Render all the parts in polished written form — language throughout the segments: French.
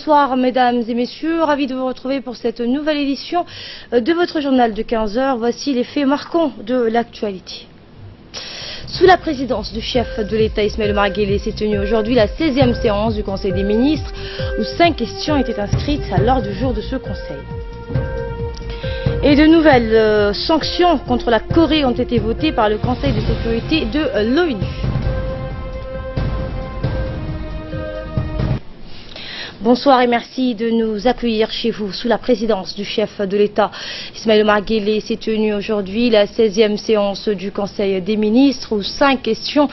Bonsoir mesdames et messieurs, ravi de vous retrouver pour cette nouvelle édition de votre journal de 15 h. Voici les faits marquants de l'actualité. Sous la présidence du chef de l'État Ismaël Omar Guelleh s'est tenue aujourd'hui la 16e séance du Conseil des ministres où 5 questions étaient inscrites à l'ordre du jour de ce Conseil. Et de nouvelles sanctions contre la Corée ont été votées par le Conseil de sécurité de l'ONU. Bonsoir et merci de nous accueillir chez vous. Sous la présidence du chef de l'État, Ismaël Omar Guelleh, s'est tenue aujourd'hui la 16e séance du Conseil des ministres où 5 questions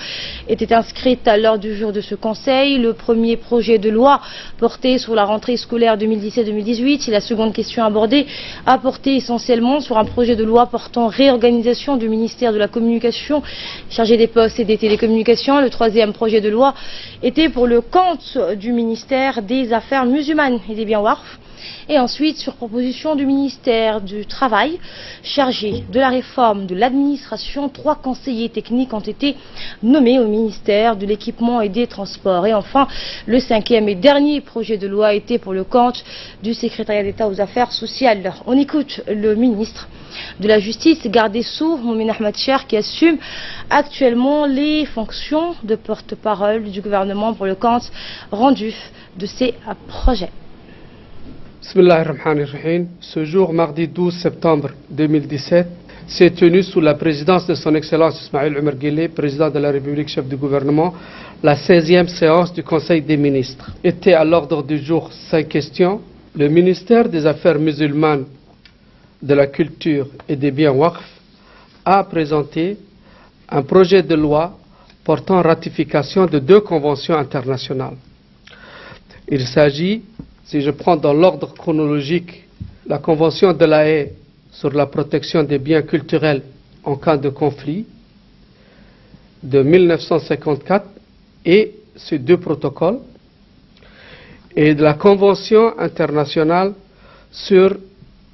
étaient inscrites à l'ordre du jour de ce Conseil. Le premier projet de loi porté sur la rentrée scolaire 2017-2018. La seconde question abordée a porté essentiellement sur un projet de loi portant réorganisation du ministère de la Communication, chargé des postes et des télécommunications. Le troisième projet de loi était pour le compte du ministère des Affaires musulmanes et des biens waqf. Et ensuite, sur proposition du ministère du Travail, chargé de la réforme de l'administration, 3 conseillers techniques ont été nommés au ministère de l'Équipement et des Transports. Et enfin, le 5e et dernier projet de loi était pour le compte du secrétariat d'État aux Affaires sociales. On écoute le ministre de la Justice, garde des Sceaux, Moumin Ahmed Cher, qui assume actuellement les fonctions de porte-parole du gouvernement pour le compte rendu de ces projets. Bismillahirrahmanirrahim. Ce jour, mardi 12 septembre 2017, s'est tenu sous la présidence de son Excellence Ismaël Omar Guelleh, président de la République, chef du gouvernement, la 16e séance du Conseil des ministres. Était à l'ordre du jour 5 questions. Le ministère des Affaires musulmanes, de la Culture et des biens waqf a présenté un projet de loi portant ratification de 2 conventions internationales. Il s'agit, si je prends dans l'ordre chronologique, la Convention de La Haye sur la protection des biens culturels en cas de conflit de 1954 et ces 2 protocoles, et de la Convention internationale sur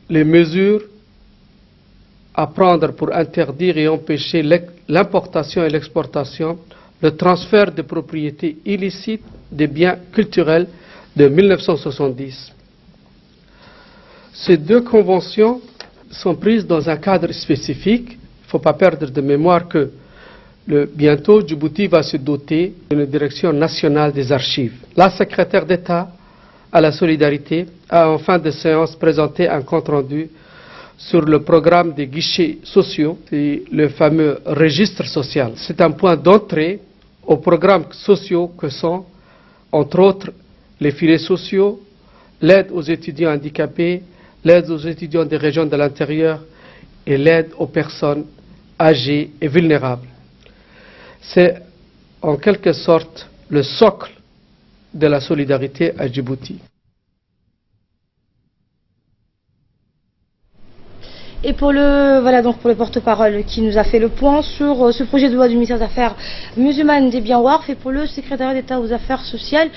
les mesures à prendre pour interdire et empêcher l'importation et l'exportation, le transfert de propriété illicite des biens culturels de 1970. Ces 2 conventions sont prises dans un cadre spécifique. Il ne faut pas perdre de mémoire que bientôt Djibouti va se doter d'une direction nationale des archives. La secrétaire d'État à la solidarité a en fin de séance présenté un compte-rendu sur le programme des guichets sociaux et le fameux registre social. C'est un point d'entrée aux programmes sociaux que sont, entre autres, les filets sociaux, l'aide aux étudiants handicapés, l'aide aux étudiants des régions de l'intérieur et l'aide aux personnes âgées et vulnérables. C'est en quelque sorte le socle de la solidarité à Djibouti. Et pour le porte-parole qui nous a fait le point sur ce projet de loi du ministère des Affaires musulmanes des biens waqf, et pour le secrétariat d'État aux Affaires sociales,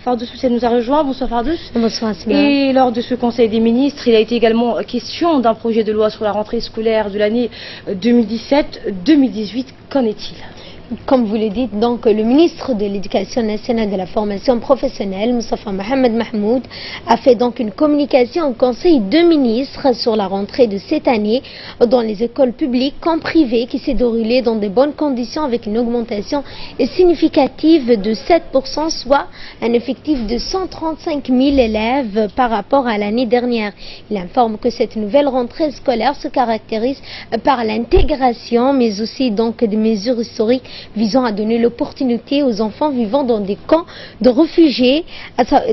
Fardous Hussein nous a rejoint. Bonsoir Fardous. Bonsoir Asma. Et lors de ce Conseil des ministres, il a été également question d'un projet de loi sur la rentrée scolaire de l'année 2017-2018. Qu'en est-il ? Comme vous le dites, donc, le ministre de l'Éducation nationale et de la formation professionnelle, Moustapha Mohamed Mahmoud, a fait donc une communication au Conseil de ministres sur la rentrée de cette année dans les écoles publiques comme privées qui s'est déroulée dans de bonnes conditions avec une augmentation significative de 7%, soit un effectif de 135 000 élèves par rapport à l'année dernière. Il informe que cette nouvelle rentrée scolaire se caractérise par l'intégration, mais aussi donc des mesures historiques visant à donner l'opportunité aux enfants vivant dans des camps de réfugiés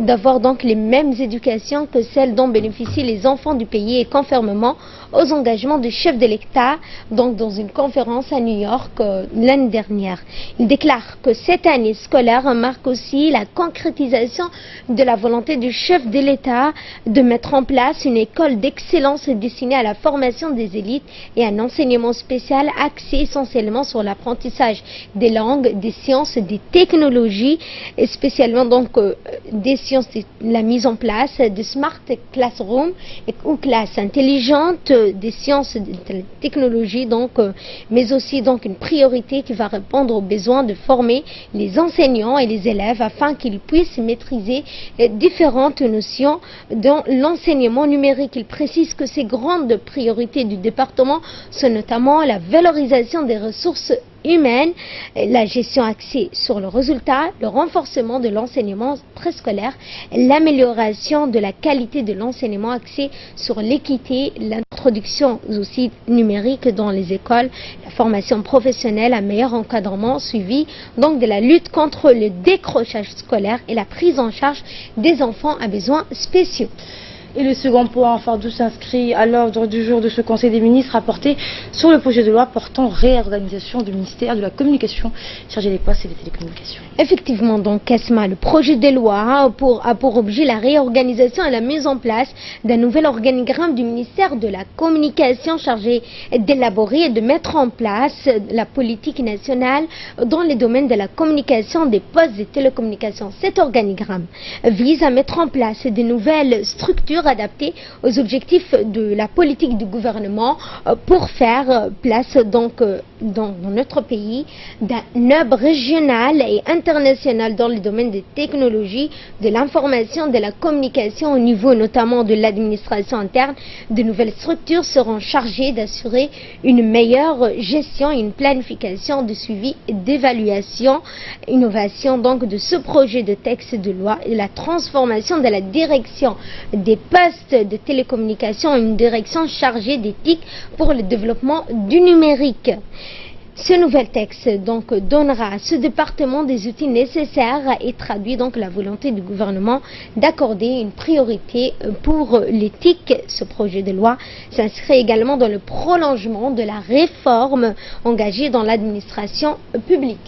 d'avoir donc les mêmes éducations que celles dont bénéficient les enfants du pays, et conformément aux engagements du chef de l'État donc dans une conférence à New York l'année dernière. Il déclare que cette année scolaire marque aussi la concrétisation de la volonté du chef de l'État de mettre en place une école d'excellence destinée à la formation des élites et un enseignement spécial axé essentiellement sur l'apprentissage des langues, des sciences, des technologies, et spécialement donc des sciences, la mise en place de smart classroom ou classes intelligentes, des sciences, des technologies donc, mais aussi donc une priorité qui va répondre aux besoins de former les enseignants et les élèves afin qu'ils puissent maîtriser différentes notions dans l'enseignement numérique. Il précise que ces grandes priorités du département sont notamment la valorisation des ressources humaines, la gestion axée sur le résultat, le renforcement de l'enseignement préscolaire, l'amélioration de la qualité de l'enseignement axé sur l'équité, l'introduction aussi numérique dans les écoles, la formation professionnelle, un meilleur encadrement suivi donc de la lutte contre le décrochage scolaire et la prise en charge des enfants à besoins spéciaux. Et le second point Fardou s'inscrit à l'ordre du jour de ce Conseil des ministres rapporté sur le projet de loi portant réorganisation du ministère de la Communication, chargé des postes et des télécommunications. Effectivement, donc Esma, le projet de loi a pour objet la réorganisation et la mise en place d'un nouvel organigramme du ministère de la Communication chargé d'élaborer et de mettre en place la politique nationale dans les domaines de la communication, des postes et télécommunications. Cet organigramme vise à mettre en place de nouvelles structures adaptées aux objectifs de la politique du gouvernement pour faire place donc dans notre pays d'un hub régional et international dans le domaine des technologies, de l'information, de la communication au niveau notamment de l'administration interne. De nouvelles structures seront chargées d'assurer une meilleure gestion et une planification de suivi et d'évaluation, innovation donc de ce projet de texte de loi et la transformation de la direction des postes de télécommunications en une direction chargée d'éthique pour le développement du numérique. Ce nouvel texte donc donnera à ce département des outils nécessaires et traduit donc la volonté du gouvernement d'accorder une priorité pour l'éthique. Ce projet de loi s'inscrit également dans le prolongement de la réforme engagée dans l'administration publique.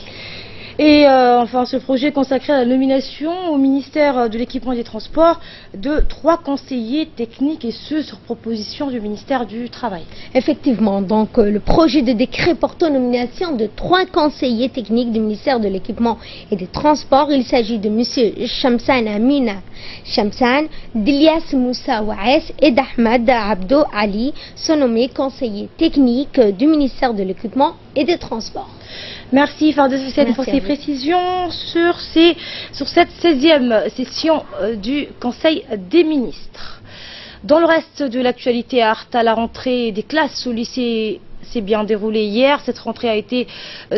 Et enfin, ce projet consacré à la nomination au ministère de l'équipement et des transports de 3 conseillers techniques, et ce sur proposition du ministère du Travail. Effectivement, donc le projet de décret portant nomination de 3 conseillers techniques du ministère de l'équipement et des transports. Il s'agit de M. Shamsan Amina Shamsan, d'Ilias Moussa Waes et d'Ahmad Abdo Ali sont nommés conseillers techniques du ministère de l'équipement et des transports. Merci Fardou pour ces précisions sur cette 16e session du Conseil des ministres. Dans le reste de l'actualité à Arta, la rentrée des classes au lycée s'est bien déroulée hier. Cette rentrée a été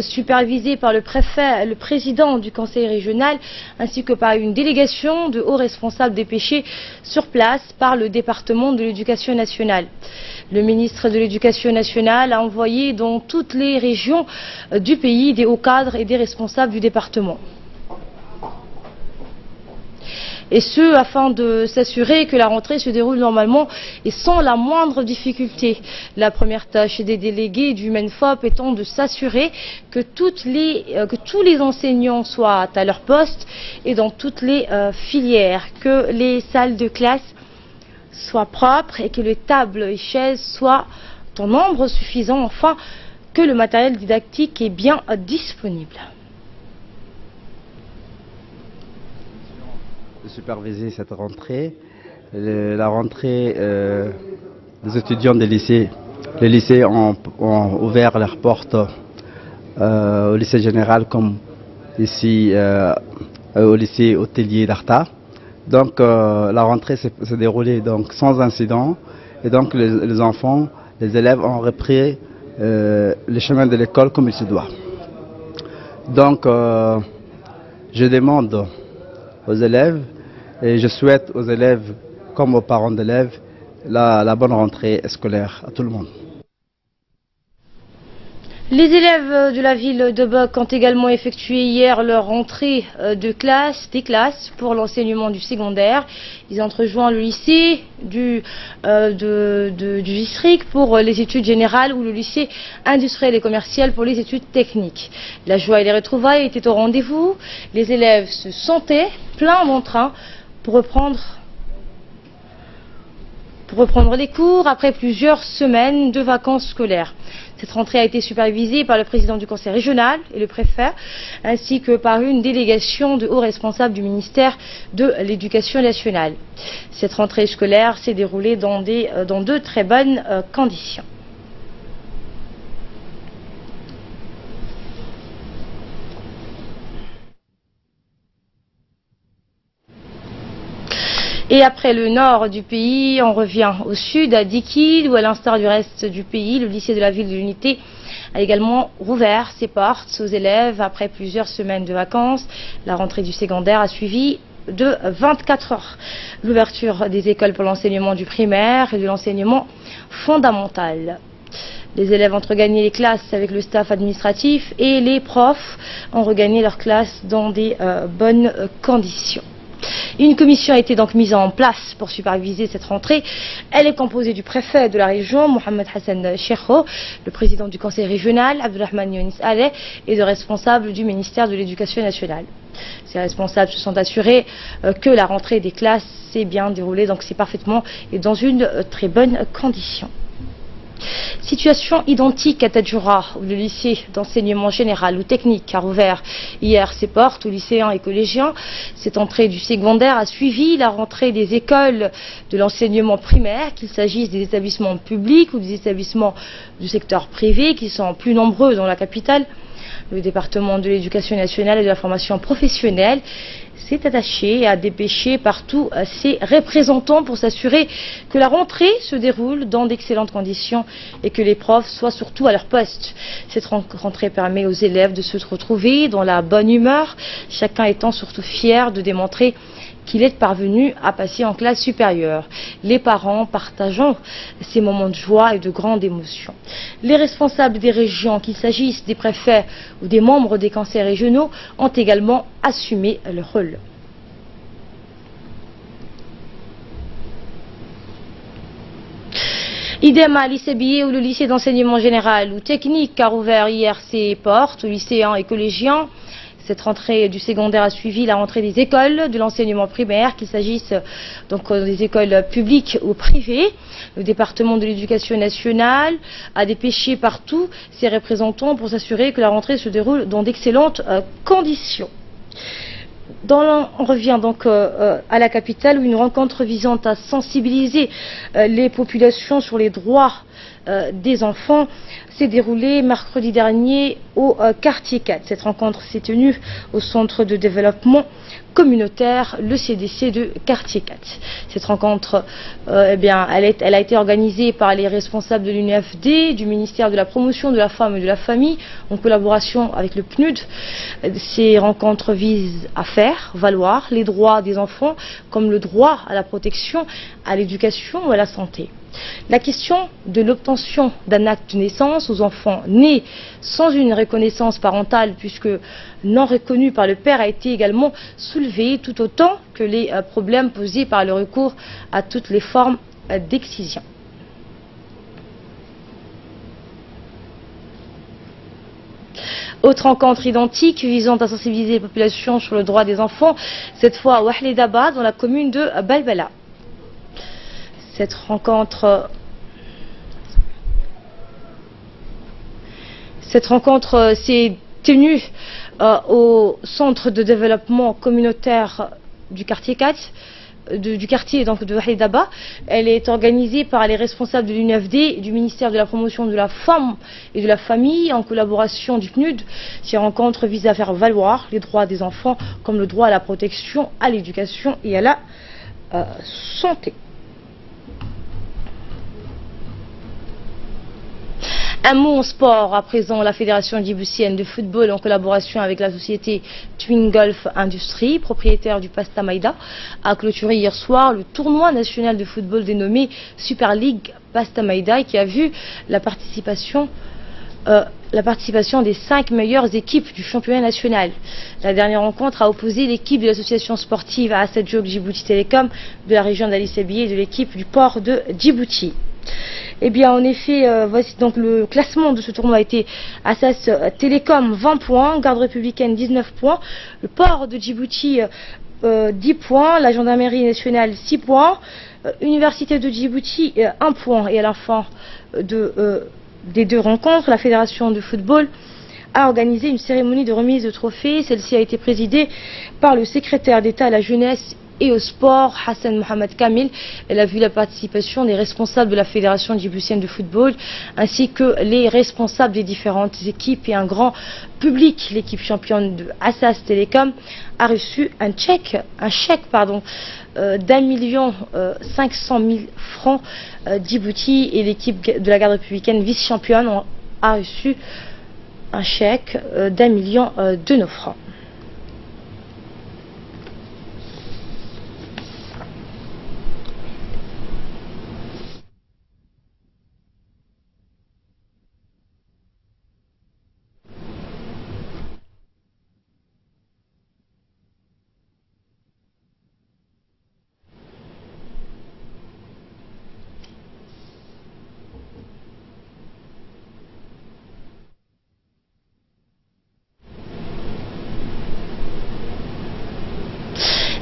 supervisée par le préfet, le président du conseil régional, ainsi que par une délégation de hauts responsables dépêchés sur place par le département de l'éducation nationale. Le ministre de l'Éducation nationale a envoyé dans toutes les régions du pays des hauts cadres et des responsables du département. Et ce, afin de s'assurer que la rentrée se déroule normalement et sans la moindre difficulté. La première tâche des délégués du MENFOP étant de s'assurer que tous les enseignants soient à leur poste et dans toutes les filières, que les salles de classe soient propres et que les tables et chaises soient en nombre suffisant, enfin que le matériel didactique est bien disponible. De superviser cette rentrée, la rentrée des étudiants des lycées. Les lycées ont ouvert leurs portes au lycée général comme ici au lycée hôtelier d'Arta. Donc la rentrée s'est déroulée donc sans incident et donc les enfants, les élèves ont repris le chemin de l'école comme il se doit. Donc je demande aux élèves et je souhaite aux élèves comme aux parents d'élèves la bonne rentrée scolaire à tout le monde. Les élèves de la ville de Boc ont également effectué hier leur rentrée des classes pour l'enseignement du secondaire. Ils ont rejoint le lycée du district pour les études générales ou le lycée industriel et commercial pour les études techniques. La joie et les retrouvailles étaient au rendez-vous. Les élèves se sentaient pleins d'entrain pour reprendre pour reprendre les cours après plusieurs semaines de vacances scolaires. Cette rentrée a été supervisée par le président du conseil régional et le préfet, ainsi que par une délégation de hauts responsables du ministère de l'Éducation nationale. Cette rentrée scolaire s'est déroulée dans de très bonnes conditions. Et après le nord du pays, on revient au sud, à Dikil, où à l'instar du reste du pays, le lycée de la ville de l'Unité a également rouvert ses portes aux élèves après plusieurs semaines de vacances. La rentrée du secondaire a suivi de 24 heures. L'ouverture des écoles pour l'enseignement du primaire et de l'enseignement fondamental. Les élèves ont regagné les classes avec le staff administratif et les profs ont regagné leurs classes dans des bonnes conditions. Une commission a été donc mise en place pour superviser cette rentrée. Elle est composée du préfet de la région, Mohamed Hassan Cheikho, le président du conseil régional, Abdelrahman Younis Aleh, et de responsables du ministère de l'Éducation nationale. Ces responsables se sont assurés que la rentrée des classes s'est bien déroulée, donc c'est parfaitement et dans une très bonne condition. Situation identique à Tadjoura, où le lycée d'enseignement général ou technique a rouvert hier ses portes aux lycéens et collégiens. Cette entrée du secondaire a suivi la rentrée des écoles de l'enseignement primaire, qu'il s'agisse des établissements publics ou des établissements du secteur privé, qui sont plus nombreux dans la capitale. Le département de l'éducation nationale et de la formation professionnelle s'est attaché à dépêcher partout ses représentants pour s'assurer que la rentrée se déroule dans d'excellentes conditions et que les profs soient surtout à leur poste. Cette rentrée permet aux élèves de se retrouver dans la bonne humeur, chacun étant surtout fier de démontrer qu'il est parvenu à passer en classe supérieure. Les parents partageant ces moments de joie et de grande émotion. Les responsables des régions, qu'il s'agisse des préfets ou des membres des conseils régionaux, ont également assumé leur rôle. Idem à l'ICBI, où le lycée d'enseignement général ou technique a rouvert hier ses portes aux lycéens et collégiens. Cette rentrée du secondaire a suivi la rentrée des écoles de l'enseignement primaire, qu'il s'agisse donc des écoles publiques ou privées. Le département de l'éducation nationale a dépêché partout ses représentants pour s'assurer que la rentrée se déroule dans d'excellentes conditions. On revient donc à la capitale, où une rencontre visant à sensibiliser les populations sur les droits des enfants s'est déroulée mercredi dernier au quartier 4. Cette rencontre s'est tenue au centre de développement communautaire, le CDC de quartier 4. Cette rencontre, elle a été organisée par les responsables de l'UNFD, du ministère de la promotion de la femme et de la famille, en collaboration avec le PNUD. Ces rencontres visent à faire valoir les droits des enfants, comme le droit à la protection, à l'éducation ou à la santé. La question de l'obtention d'un acte de naissance aux enfants nés sans une reconnaissance parentale, puisque non reconnu par le père, a été également soulevée, tout autant que les problèmes posés par le recours à toutes les formes d'excision. Autre rencontre identique visant à sensibiliser les populations sur le droit des enfants, cette fois à Wahlidaba, dans la commune de Balbala. Cette rencontre s'est tenue au centre de développement communautaire du quartier 4, du quartier donc de Wahlidaba. Elle est organisée par les responsables de l'UNFD et du ministère de la promotion de la femme et de la famille en collaboration du PNUD. Ces rencontres visent à faire valoir les droits des enfants, comme le droit à la protection, à l'éducation et à la santé. Un mot en sport à présent. La Fédération djiboutienne de football, en collaboration avec la société Twin Golf Industries, propriétaire du Pasta Maïda, a clôturé hier soir le tournoi national de football dénommé Super League Pasta Maïda, qui a vu la participation des 5 meilleures équipes du championnat national. La dernière rencontre a opposé l'équipe de l'association sportive à Asset Job Djibouti Télécom de la région d'Ali Sabié et de l'équipe du port de Djibouti. Eh bien, en effet, voici donc le classement de ce tournoi a été Assas Télécom 20 points, Garde républicaine 19 points, le port de Djibouti 10 points, la gendarmerie nationale 6 points, Université de Djibouti 1 point. Et à la fin des 2 rencontres, la Fédération de football a organisé une cérémonie de remise de trophées. Celle-ci a été présidée par le secrétaire d'État à la jeunesse et au sport, Hassan Mohamed Kamil. Elle a vu la participation des responsables de la Fédération djiboutienne de football, ainsi que les responsables des différentes équipes et un grand public. L'équipe championne de Assas Telecom a reçu un chèque d'1,5 million francs Djibouti, et l'équipe de la garde républicaine vice-championne a reçu un chèque d'1 million de nos francs.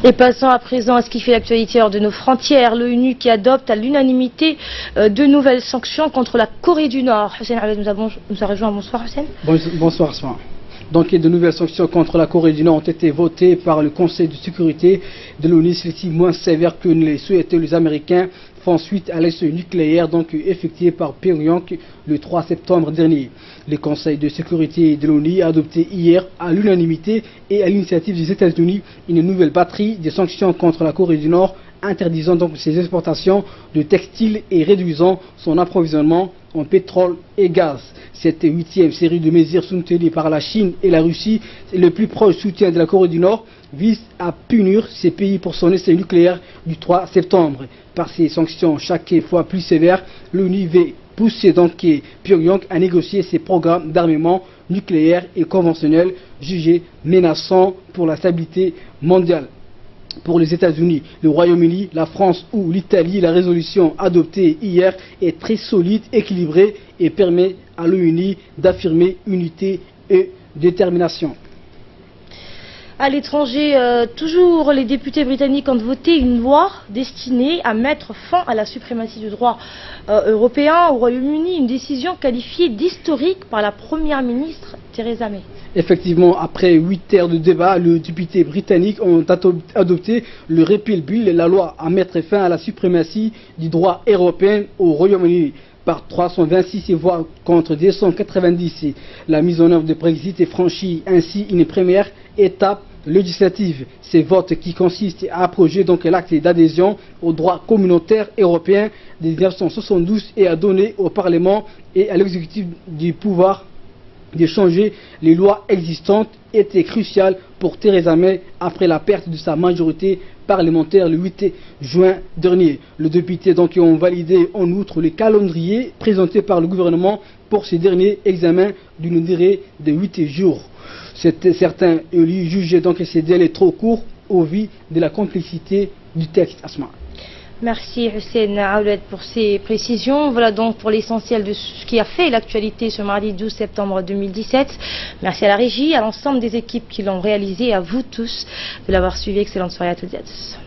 Et passons à présent à ce qui fait l'actualité hors de nos frontières. L'ONU qui adopte à l'unanimité de nouvelles sanctions contre la Corée du Nord. Hussein Awed nous a rejoint. Bonsoir Hussein. Bonsoir Asma. Donc de nouvelles sanctions contre la Corée du Nord ont été votées par le Conseil de sécurité de l'ONU, celles-ci moins sévères que les souhaités les Américains, font suite à l'essai nucléaire effectué par Pyongyang le 3 septembre dernier. Le Conseil de sécurité de l'ONU a adopté hier à l'unanimité et à l'initiative des États-Unis une nouvelle batterie de sanctions contre la Corée du Nord, interdisant donc ses exportations de textiles et réduisant son approvisionnement en pétrole et gaz. Cette 8e série de mesures soutenues par la Chine et la Russie, le plus proche soutien de la Corée du Nord, vise à punir ces pays pour son essai nucléaire du 3 septembre. Par ces sanctions chaque fois plus sévères, l'ONU veut pousser Pyongyang à négocier ses programmes d'armement nucléaire et conventionnel jugés menaçants pour la stabilité mondiale. Pour les États-Unis, le Royaume-Uni, la France ou l'Italie, la résolution adoptée hier est très solide, équilibrée et permet à l'ONU d'affirmer unité et détermination. À l'étranger, toujours les députés britanniques ont voté une loi destinée à mettre fin à la suprématie du droit européen au Royaume-Uni, une décision qualifiée d'historique par la première ministre Theresa May. Effectivement, après 8 heures de débat, les députés britanniques ont adopté le Repeal Bill, la loi à mettre fin à la suprématie du droit européen au Royaume-Uni. Par 326 voix contre 290. La mise en œuvre de Brexit est franchie ainsi une première étape législative. Ces votes qui consistent à abroger l'acte d'adhésion au droit communautaire européen de 1972 et à donner au Parlement et à l'exécutif du pouvoir de changer les lois existantes était crucial pour Theresa May après la perte de sa majorité parlementaire le 8 juin dernier. Les députés ont validé en outre le calendrier présenté par le gouvernement pour ce dernier examen d'une durée de 8 jours. Certains élus jugeaient que ces délais trop courts au vu de la complexité du texte. Asma. Merci Hussein Awed pour ces précisions. Voilà donc pour l'essentiel de ce qui a fait l'actualité ce mardi 12 septembre 2017. Merci à la régie, à l'ensemble des équipes qui l'ont réalisé, à vous tous de l'avoir suivi. Excellente soirée à toutes et à tous.